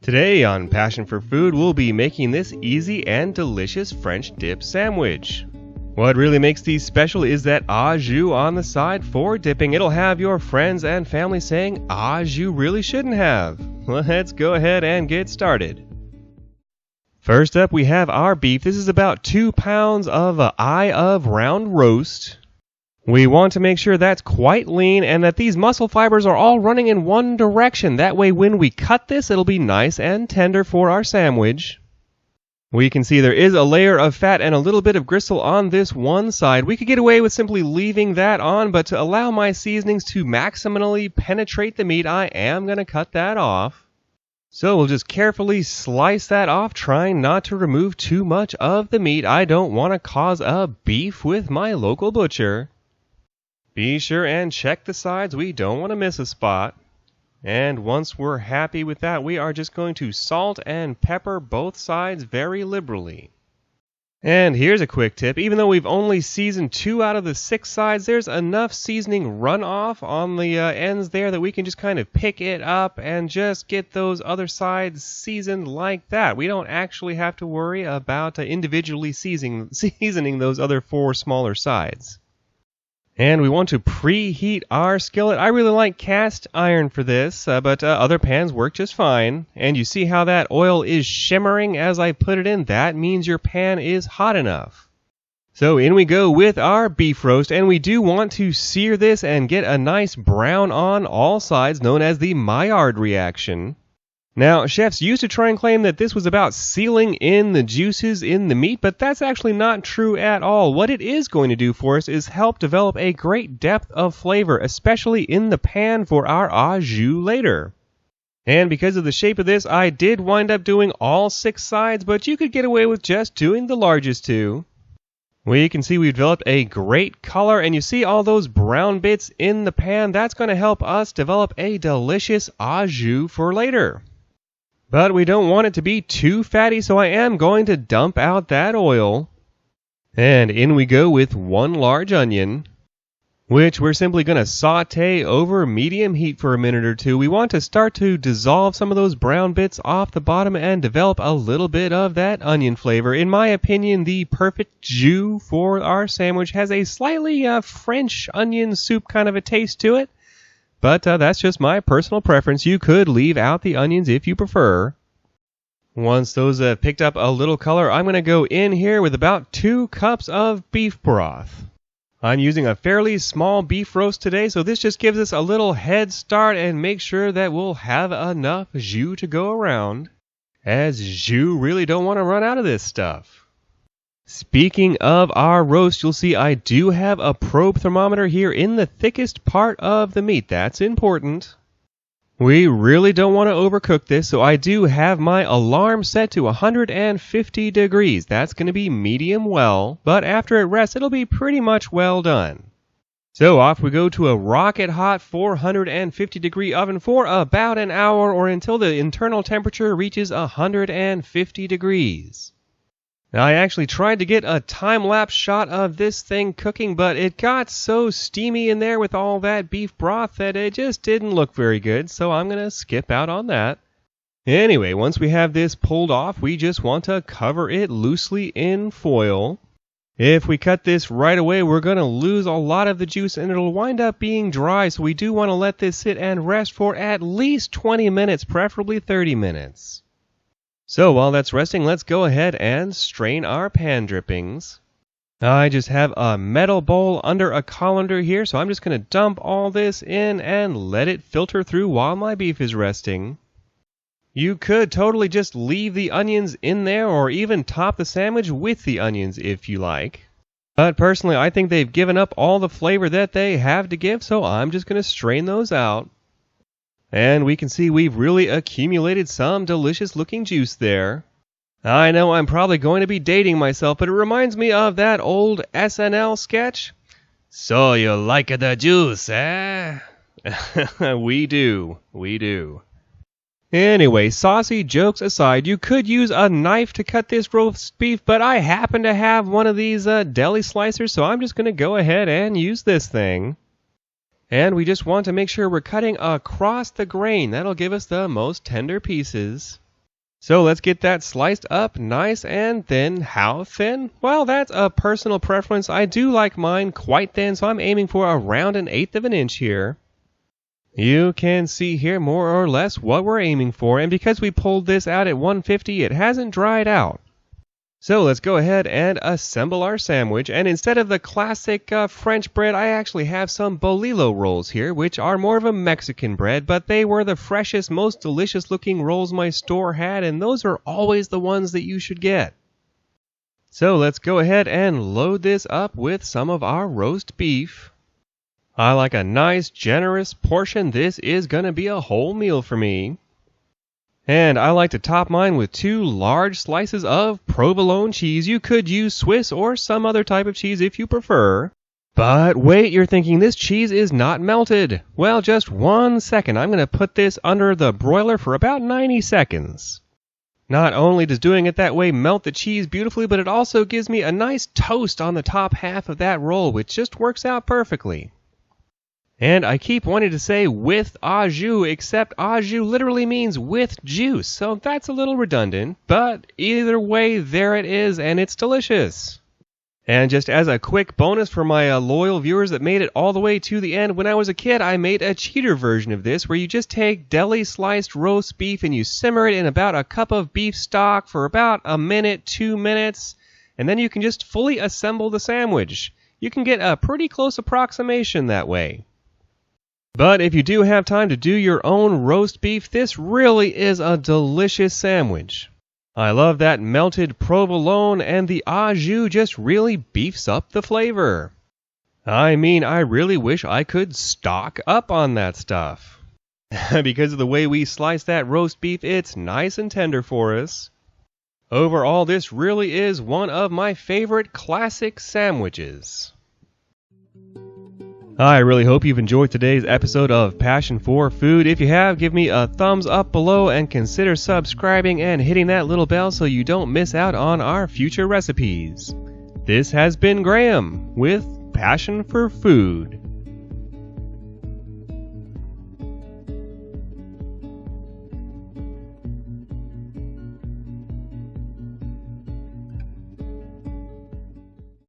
Today on Passion for Food, we'll be making this easy and delicious French dip sandwich. What really makes these special is that Au Jus on the side for dipping. It'll have your friends and family saying, Au Jus really shouldn't have. Let's go ahead and get started. First up, we have our beef. This is about 2 pounds of eye of round roast. We want to make sure that's quite lean and that these muscle fibers are all running in one direction. That way when we cut this, it'll be nice and tender for our sandwich. We can see there is a layer of fat and a little bit of gristle on this one side. We could get away with simply leaving that on, but to allow my seasonings to maximally penetrate the meat, I am going to cut that off. So we'll just carefully slice that off, trying not to remove too much of the meat. I don't want to cause a beef with my local butcher. Be sure and check the sides. We don't want to miss a spot. And once we're happy with that, we are just going to salt and pepper both sides very liberally. And here's a quick tip. Even though we've only seasoned 2 out of the 6 sides, there's enough seasoning runoff on the ends there that we can just kind of pick it up and just get those other sides seasoned like that. We don't actually have to worry about individually seasoning those other 4 smaller sides. And we want to preheat our skillet. I really like cast iron for this, but other pans work just fine. And you see how that oil is shimmering as I put it in? That means your pan is hot enough. So in we go with our beef roast, and we do want to sear this and get a nice brown on all sides, known as the Maillard reaction. Now, chefs used to try and claim that this was about sealing in the juices in the meat, but that's actually not true at all. What it is going to do for us is help develop a great depth of flavor, especially in the pan for our Au Jus later. And because of the shape of this, I did wind up doing all 6 sides, but you could get away with just doing the largest 2. We can see we've developed a great color, and you see all those brown bits in the pan. That's going to help us develop a delicious Au Jus for later. But we don't want it to be too fatty, so I am going to dump out that oil. And in we go with 1 large onion, which we're simply going to saute over medium heat for a minute or 2. We want to start to dissolve some of those brown bits off the bottom and develop a little bit of that onion flavor. In my opinion, the perfect jus for our sandwich has a slightly French onion soup kind of a taste to it. But that's just my personal preference. You could leave out the onions if you prefer. Once those have picked up a little color, I'm going to go in here with about 2 cups of beef broth. I'm using a fairly small beef roast today, so this just gives us a little head start and make sure that we'll have enough jus to go around, as jus really don't want to run out of this stuff. Speaking of our roast, you'll see I do have a probe thermometer here in the thickest part of the meat. That's important. We really don't want to overcook this, so I do have my alarm set to 150 degrees. That's going to be medium well, but after it rests, it'll be pretty much well done. So off we go to a rocket hot 450 degree oven for about an hour, or until the internal temperature reaches 150 degrees. Now, I actually tried to get a time-lapse shot of this thing cooking, but it got so steamy in there with all that beef broth that it just didn't look very good, so I'm going to skip out on that. Anyway, once we have this pulled off, we just want to cover it loosely in foil. If we cut this right away, we're going to lose a lot of the juice and it'll wind up being dry, so we do want to let this sit and rest for at least 20 minutes, preferably 30 minutes. So while that's resting, let's go ahead and strain our pan drippings. I just have a metal bowl under a colander here, so I'm just going to dump all this in and let it filter through while my beef is resting. You could totally just leave the onions in there or even top the sandwich with the onions if you like. But personally, I think they've given up all the flavor that they have to give, so I'm just going to strain those out. And we can see we've really accumulated some delicious looking juice there. I know I'm probably going to be dating myself, but it reminds me of that old SNL sketch. So you like the juice, eh? We do. Anyway, saucy jokes aside, you could use a knife to cut this roast beef, but I happen to have one of these deli slicers, so I'm just going to go ahead and use this thing. And we just want to make sure we're cutting across the grain. That'll give us the most tender pieces. So let's get that sliced up nice and thin. How thin? Well, that's a personal preference. I do like mine quite thin, so I'm aiming for around 1/8 of an inch here. You can see here more or less what we're aiming for, and because we pulled this out at 150, it hasn't dried out. So let's go ahead and assemble our sandwich, and instead of the classic French bread, I actually have some bolillo rolls here, which are more of a Mexican bread, but they were the freshest, most delicious looking rolls my store had, and those are always the ones that you should get. So let's go ahead and load this up with some of our roast beef. I like a nice generous portion. This is going to be a whole meal for me. And I like to top mine with 2 large slices of provolone cheese. You could use Swiss or some other type of cheese if you prefer. But wait, you're thinking this cheese is not melted. Well, just 1 second. I'm going to put this under the broiler for about 90 seconds. Not only does doing it that way melt the cheese beautifully, but it also gives me a nice toast on the top half of that roll, which just works out perfectly. And I keep wanting to say with au jus, except au jus literally means with juice, so that's a little redundant, but either way, there it is, and it's delicious. And just as a quick bonus for my loyal viewers that made it all the way to the end, when I was a kid, I made a cheater version of this, where you just take deli sliced roast beef and you simmer it in about a cup of beef stock for about 1 minute, 2 minutes, and then you can just fully assemble the sandwich. You can get a pretty close approximation that way. But if you do have time to do your own roast beef, this really is a delicious sandwich. I love that melted provolone, and the au jus just really beefs up the flavor. I mean, I really wish I could stock up on that stuff. Because of the way we slice that roast beef, it's nice and tender for us. Overall, this really is one of my favorite classic sandwiches. I really hope you've enjoyed today's episode of Passion for Food. If you have, give me a thumbs up below and consider subscribing and hitting that little bell so you don't miss out on our future recipes. This has been Graham with Passion for Food.